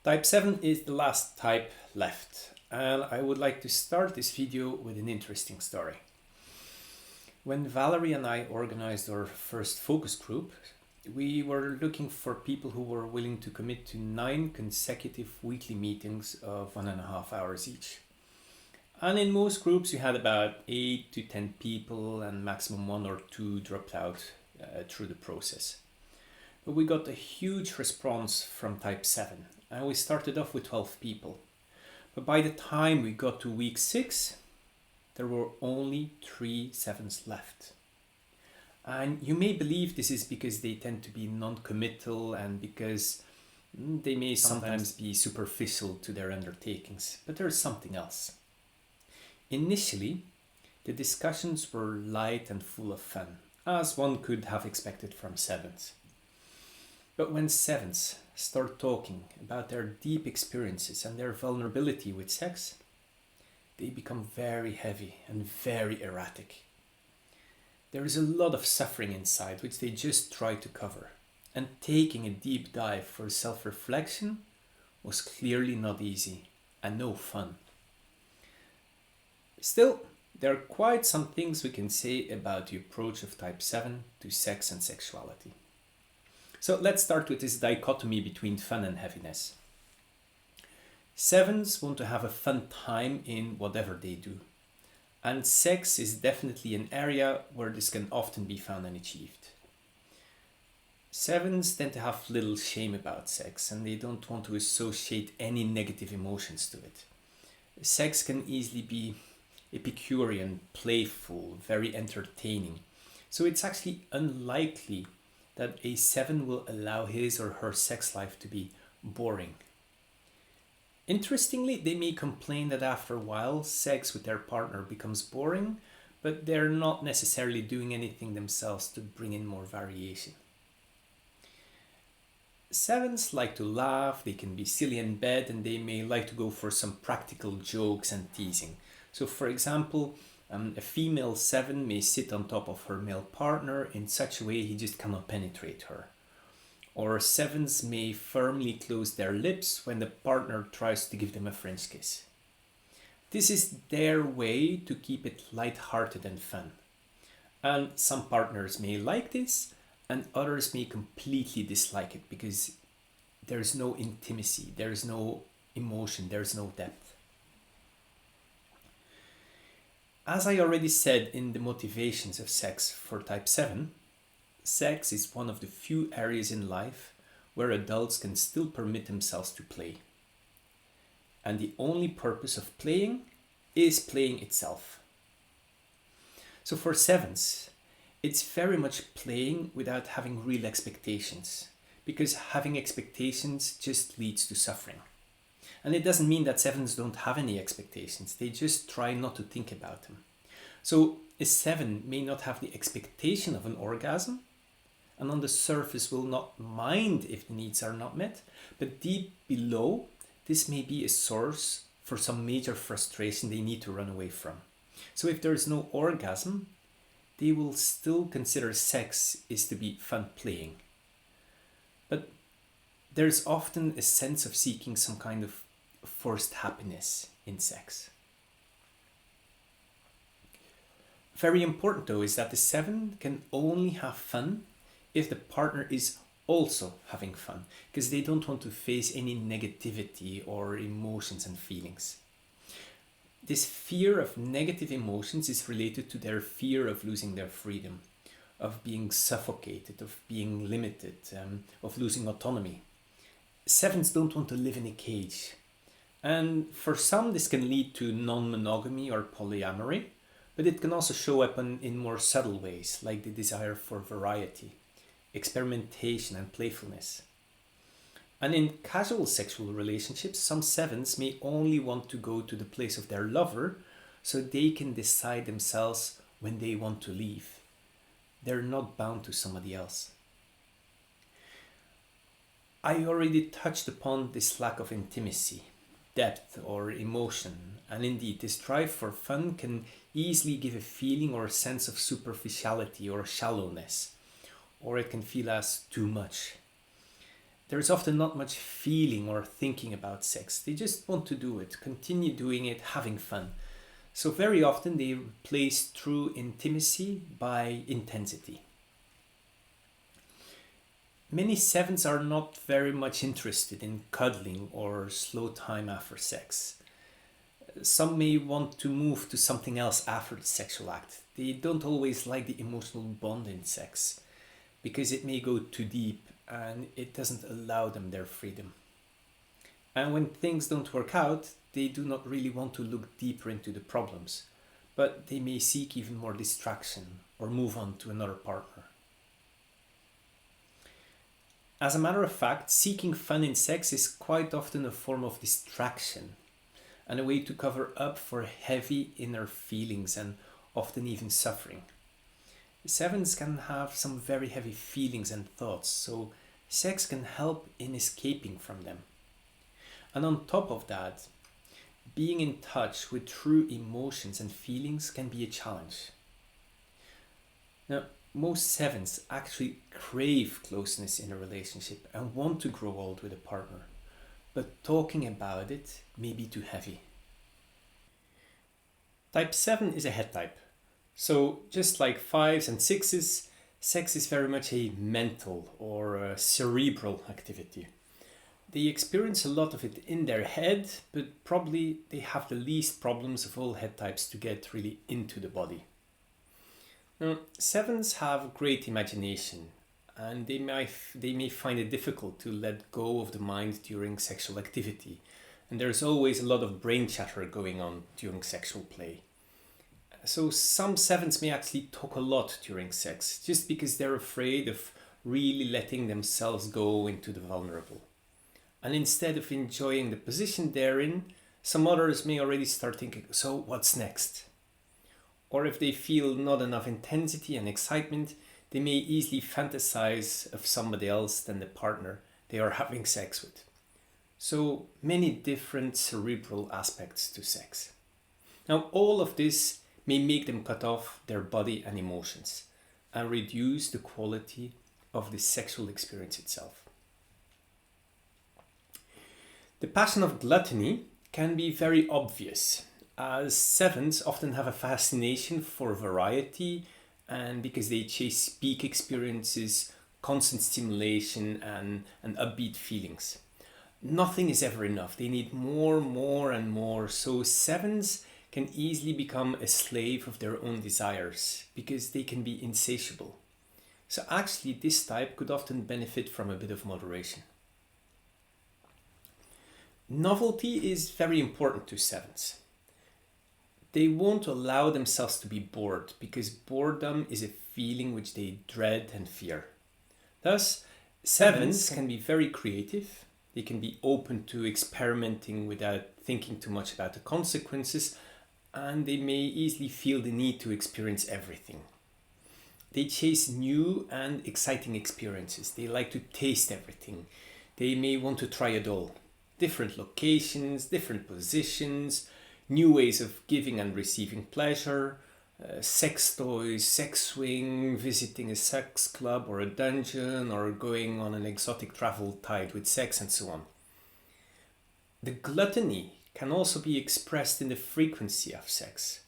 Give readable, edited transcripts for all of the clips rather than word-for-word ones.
Type 7 is the last type left, and I would like to start this video with an interesting story. When Valerie and I organized our first focus group, we were looking for people who were willing to commit to 9 consecutive weekly meetings of 1.5 hours each. And in most groups, we had about 8 to 10 people, and maximum 1 or 2 dropped out through the process. But we got a huge response from Type 7, and we started off with 12 people. But by the time we got to week 6, there were only 3 sevens left. And you may believe this is because they tend to be non-committal and because they may sometimes be superficial to their undertakings. But there's something else. Initially, the discussions were light and full of fun, as one could have expected from sevens. But when sevens start talking about their deep experiences and their vulnerability with sex, they become very heavy and very erratic. There is a lot of suffering inside which they just try to cover, and taking a deep dive for self-reflection was clearly not easy and no fun. Still, there are quite some things we can say about the approach of Type 7 to sex and sexuality. So let's start with this dichotomy between fun and heaviness. Sevens want to have a fun time in whatever they do. And sex is definitely an area where this can often be found and achieved. Sevens tend to have little shame about sex, and they don't want to associate any negative emotions to it. Sex can easily be Epicurean, playful, very entertaining. So it's actually unlikely that a 7 will allow his or her sex life to be boring. Interestingly, they may complain that after a while, sex with their partner becomes boring, but they're not necessarily doing anything themselves to bring in more variation. 7s like to laugh, they can be silly in bed, and they may like to go for some practical jokes and teasing. So for example, a female 7 may sit on top of her male partner in such a way he just cannot penetrate her. Or 7s may firmly close their lips when the partner tries to give them a French kiss. This is their way to keep it light-hearted and fun. And some partners may like this, and others may completely dislike it because there's no intimacy, there's no emotion, there's no depth. As I already said in the motivations of sex for Type 7, sex is one of the few areas in life where adults can still permit themselves to play. And the only purpose of playing is playing itself. So for 7s, it's very much playing without having real expectations, because having expectations just leads to suffering. And it doesn't mean that 7s don't have any expectations, they just try not to think about them. So a 7 may not have the expectation of an orgasm, and on the surface will not mind if the needs are not met, but deep below, this may be a source for some major frustration they need to run away from. So if there is no orgasm, they will still consider sex is to be fun playing. But there's often a sense of seeking some kind of forced happiness in sex. Very important though is that the 7 can only have fun if the partner is also having fun, because they don't want to face any negativity or emotions and feelings. This fear of negative emotions is related to their fear of losing their freedom, of being suffocated, of being limited, of losing autonomy. 7s don't want to live in a cage. And for some, this can lead to non-monogamy or polyamory, but it can also show up in more subtle ways, like the desire for variety, experimentation and playfulness. And in casual sexual relationships, some 7s may only want to go to the place of their lover so they can decide themselves when they want to leave. They're not bound to somebody else. I already touched upon this lack of intimacy, depth or emotion, and indeed this drive for fun can easily give a feeling or a sense of superficiality or shallowness, or it can feel as too much. There's often not much feeling or thinking about sex. They just want to do it, continue doing it, having fun. So very often they replace true intimacy by intensity. Many sevens are not very much interested in cuddling or slow time after sex. Some may want to move to something else after the sexual act. They don't always like the emotional bond in sex because it may go too deep and it doesn't allow them their freedom. And when things don't work out, they do not really want to look deeper into the problems, but they may seek even more distraction or move on to another partner. As a matter of fact, seeking fun in sex is quite often a form of distraction and a way to cover up for heavy inner feelings and often even suffering. Sevens can have some very heavy feelings and thoughts, so sex can help in escaping from them. And on top of that, being in touch with true emotions and feelings can be a challenge. Now, most sevens actually crave closeness in a relationship and want to grow old with a partner, but talking about it may be too heavy. Type 7 is a head type. So just like 5s and 6s, sex is very much a mental or a cerebral activity. They experience a lot of it in their head, but probably they have the least problems of all head types to get really into the body. Now, 7s have great imagination and they may find it difficult to let go of the mind during sexual activity. And there's always a lot of brain chatter going on during sexual play. So some 7s may actually talk a lot during sex just because they're afraid of really letting themselves go into the vulnerable. And instead of enjoying the position they're in, some others may already start thinking, so what's next? Or if they feel not enough intensity and excitement, they may easily fantasize of somebody else than the partner they are having sex with. So many different cerebral aspects to sex. Now all of this may make them cut off their body and emotions and reduce the quality of the sexual experience itself. The passion of gluttony can be very obvious, as 7s often have a fascination for variety and because they chase peak experiences, constant stimulation and upbeat feelings. Nothing is ever enough. They need more and more. So 7s can easily become a slave of their own desires because they can be insatiable. So actually this type could often benefit from a bit of moderation. Novelty is very important to 7s. They won't allow themselves to be bored because boredom is a feeling which they dread and fear. Thus, 7s can be very creative. They can be open to experimenting without thinking too much about the consequences, and they may easily feel the need to experience everything. They chase new and exciting experiences. They like to taste everything. They may want to try it all. Different locations, different positions, new ways of giving and receiving pleasure, sex toys, sex swing, visiting a sex club or a dungeon, or going on an exotic travel tied with sex and so on. The gluttony can also be expressed in the frequency of sex,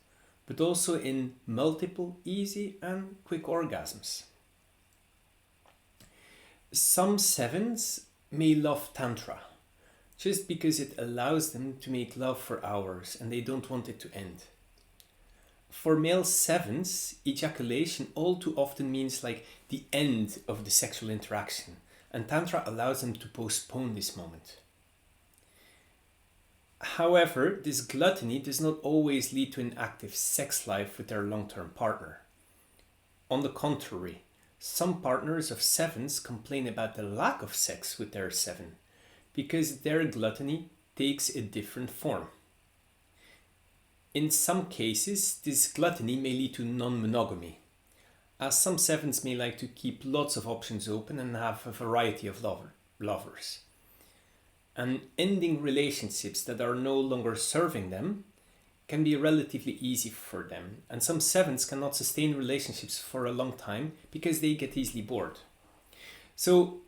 but also in multiple, easy and quick orgasms. Some 7s may love Tantra, just because it allows them to make love for hours and they don't want it to end. For male 7s, ejaculation all too often means like the end of the sexual interaction, and Tantra allows them to postpone this moment. However, this gluttony does not always lead to an active sex life with their long-term partner. On the contrary, some partners of 7s complain about the lack of sex with their 7 because their gluttony takes a different form. In some cases, this gluttony may lead to non-monogamy, as some 7s may like to keep lots of options open and have a variety of lovers. And ending relationships that are no longer serving them can be relatively easy for them, and some 7s cannot sustain relationships for a long time because they get easily bored. So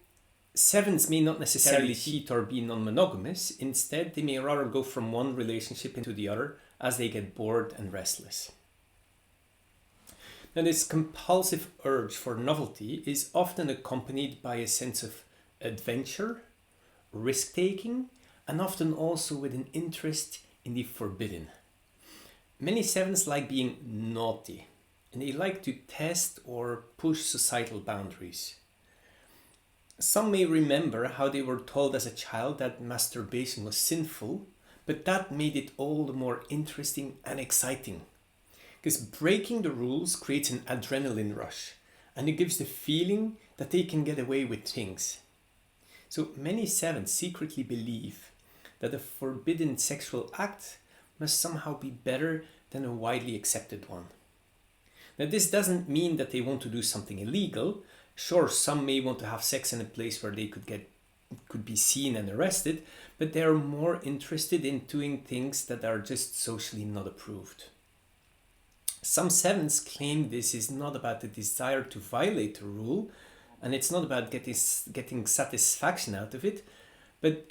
Sevens may not necessarily cheat or be non-monogamous. Instead, they may rather go from one relationship into the other as they get bored and restless. Now, this compulsive urge for novelty is often accompanied by a sense of adventure, risk-taking, and often also with an interest in the forbidden. Many sevens like being naughty, and they like to test or push societal boundaries. Some may remember how they were told as a child that masturbation was sinful, but that made it all the more interesting and exciting. Because breaking the rules creates an adrenaline rush, and it gives the feeling that they can get away with things. So many sevens secretly believe that a forbidden sexual act must somehow be better than a widely accepted one. Now, this doesn't mean that they want to do something illegal. Sure, some may want to have sex in a place where they could be seen and arrested, but they are more interested in doing things that are just socially not approved. Some sevens claim this is not about the desire to violate a rule, and it's not about getting satisfaction out of it, but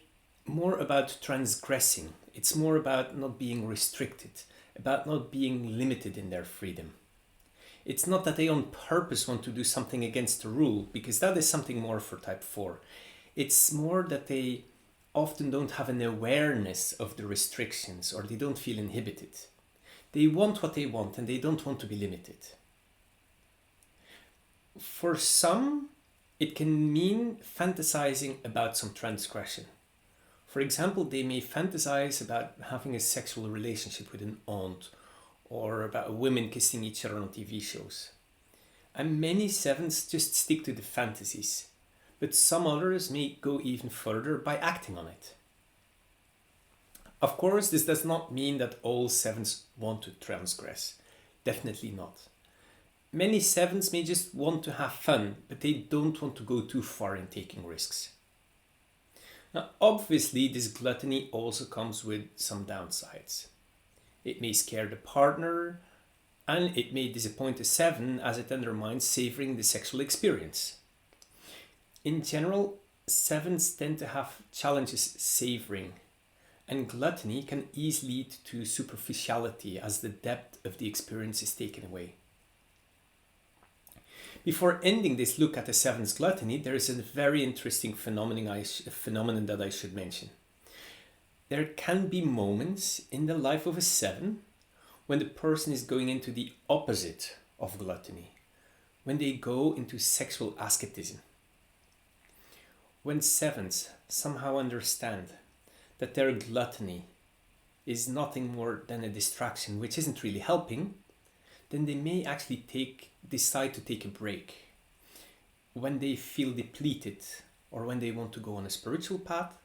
more about transgressing. It's more about not being restricted, about not being limited in their freedom. It's not that they on purpose want to do something against the rule, because that is something more for type 4. It's more that they often don't have an awareness of the restrictions, or they don't feel inhibited. They want what they want and they don't want to be limited. For some, it can mean fantasizing about some transgression. For example, they may fantasize about having a sexual relationship with an aunt, or about women kissing each other on TV shows. And many sevens just stick to the fantasies, but some others may go even further by acting on it. Of course, this does not mean that all sevens want to transgress. Definitely not. Many sevens may just want to have fun, but they don't want to go too far in taking risks. Now, obviously, this gluttony also comes with some downsides. It may scare the partner, and it may disappoint a seven as it undermines savoring the sexual experience. In general, sevens tend to have challenges savoring, and gluttony can easily lead to superficiality as the depth of the experience is taken away. Before ending this look at the seven's gluttony, there is a very interesting phenomenon that I should mention. There can be moments in the life of a seven when the person is going into the opposite of gluttony, when they go into sexual asceticism. When sevens somehow understand that their gluttony is nothing more than a distraction which isn't really helping, then they may actually decide to take a break. When they feel depleted or when they want to go on a spiritual path,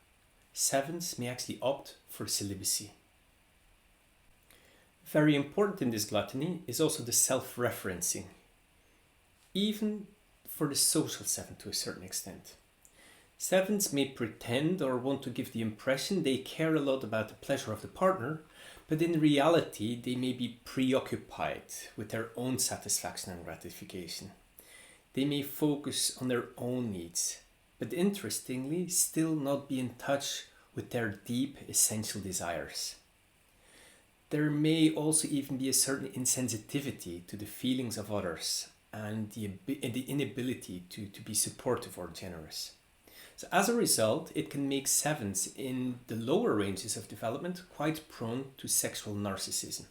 sevens may actually opt for celibacy. Very important in this gluttony is also the self-referencing, even for the social seven to a certain extent. Sevens may pretend or want to give the impression they care a lot about the pleasure of the partner, but in reality they may be preoccupied with their own satisfaction and gratification. They may focus on their own needs, but interestingly still not be in touch with their deep essential desires. There may also even be a certain insensitivity to the feelings of others and the inability to be supportive or generous. So as a result, it can make sevens in the lower ranges of development quite prone to sexual narcissism.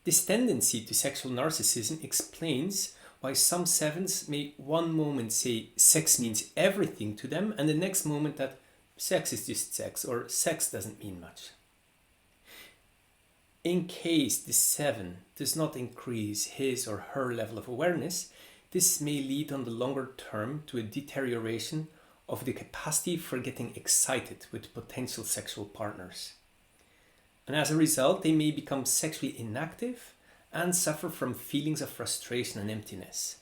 This tendency to sexual narcissism explains why some sevens may one moment say sex means everything to them and the next moment that sex is just sex or sex doesn't mean much. In case the seven does not increase his or her level of awareness, this may lead on the longer term to a deterioration of the capacity for getting excited with potential sexual partners. And as a result, they may become sexually inactive and suffer from feelings of frustration and emptiness.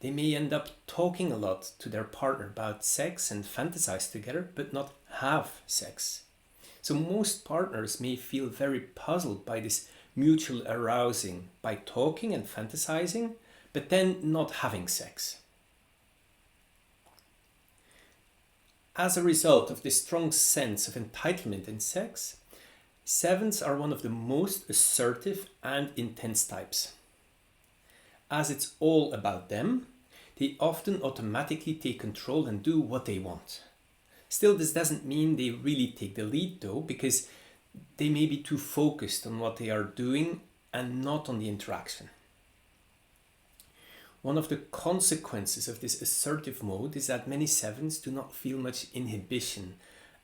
They may end up talking a lot to their partner about sex and fantasize together, but not have sex. So most partners may feel very puzzled by this mutual arousing by talking and fantasizing, but then not having sex. As a result of this strong sense of entitlement in sex, sevens are one of the most assertive and intense types. As it's all about them, they often automatically take control and do what they want. Still, this doesn't mean they really take the lead though, because they may be too focused on what they are doing and not on the interaction. One of the consequences of this assertive mode is that many sevens do not feel much inhibition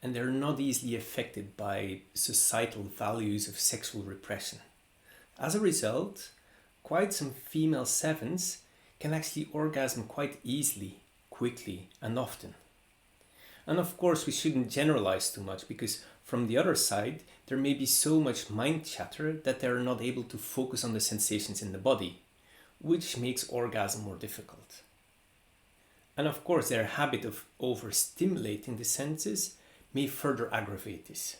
and they're not easily affected by societal values of sexual repression. As a result, quite some female sevens can actually orgasm quite easily, quickly, and often. And of course, we shouldn't generalize too much because from the other side, there may be so much mind chatter that they're not able to focus on the sensations in the body, which makes orgasm more difficult. And of course, their habit of overstimulating the senses may further aggravate this.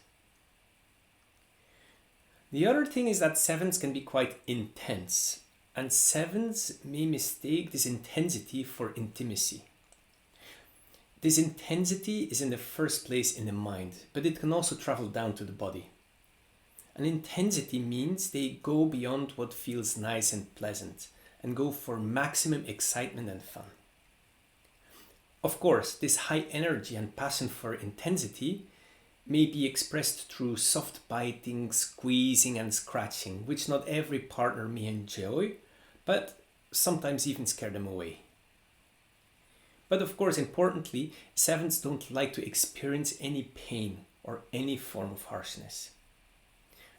The other thing is that sevens can be quite intense, and sevens may mistake this intensity for intimacy. This intensity is in the first place in the mind, but it can also travel down to the body. And intensity means they go beyond what feels nice and pleasant and go for maximum excitement and fun. Of course, this high energy and passion for intensity may be expressed through soft biting, squeezing and scratching, which not every partner may enjoy, but sometimes even scare them away. But of course, importantly, sevens don't like to experience any pain or any form of harshness.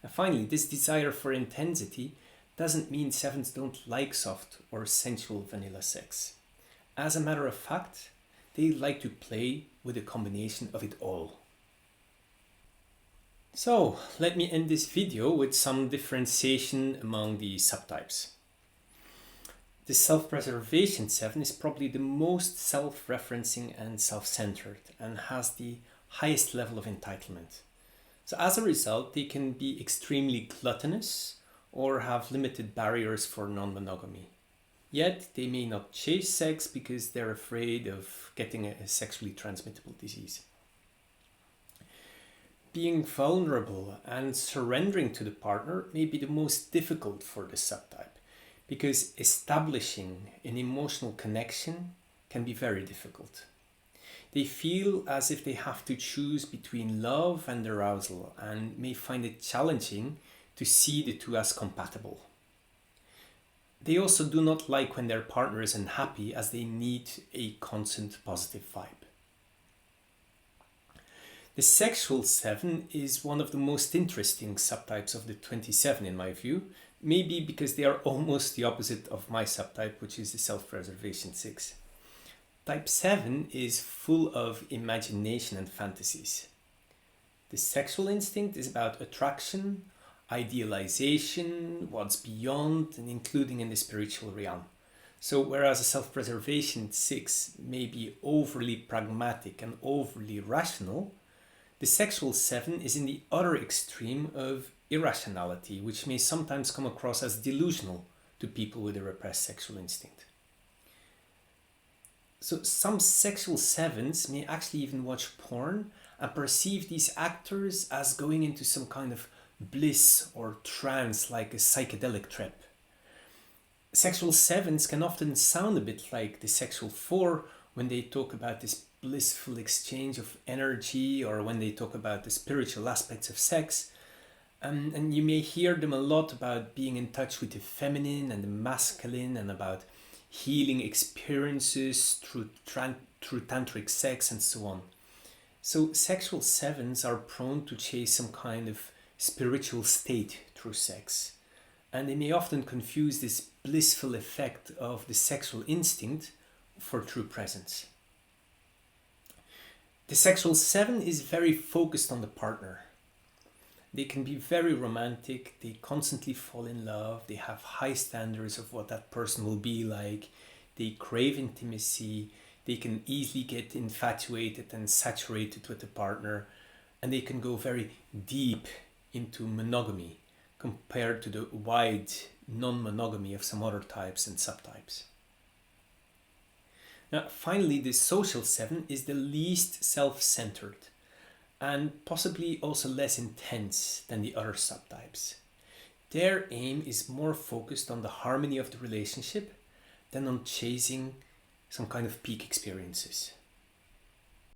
And finally, this desire for intensity doesn't mean sevens don't like soft or sensual vanilla sex. As a matter of fact, they like to play with a combination of it all. So, let me end this video with some differentiation among the subtypes. The self-preservation seven is probably the most self-referencing and self-centered and has the highest level of entitlement. So as a result, they can be extremely gluttonous or have limited barriers for non-monogamy. Yet they may not chase sex because they're afraid of getting a sexually transmittable disease. Being vulnerable and surrendering to the partner may be the most difficult for this subtype, because establishing an emotional connection can be very difficult. They feel as if they have to choose between love and arousal and may find it challenging to see the two as compatible. They also do not like when their partner is unhappy, as they need a constant positive vibe. The sexual seven is one of the most interesting subtypes of the 27 in my view, maybe because they are almost the opposite of my subtype, which is the self-preservation 6. Type 7 is full of imagination and fantasies. The sexual instinct is about attraction, idealization, what's beyond, and including in the spiritual realm. So whereas a self-preservation 6 may be overly pragmatic and overly rational, the sexual 7 is in the other extreme of irrationality, which may sometimes come across as delusional to people with a repressed sexual instinct. So some sexual sevens may actually even watch porn and perceive these actors as going into some kind of bliss or trance, like a psychedelic trip. Sexual sevens can often sound a bit like the sexual 4 when they talk about this blissful exchange of energy, or when they talk about the spiritual aspects of sex. And you may hear them a lot about being in touch with the feminine and the masculine, and about healing experiences through tantric sex and so on. So sexual sevens are prone to chase some kind of spiritual state through sex, and they may often confuse this blissful effect of the sexual instinct for true presence. The sexual 7 is very focused on the partner. They can be very romantic, they constantly fall in love, they have high standards of what that person will be like, they crave intimacy, they can easily get infatuated and saturated with the partner, and they can go very deep into monogamy compared to the wide non-monogamy of some other types and subtypes. Now, finally, the social 7 is the least self-centered and possibly also less intense than the other subtypes. Their aim is more focused on the harmony of the relationship than on chasing some kind of peak experiences.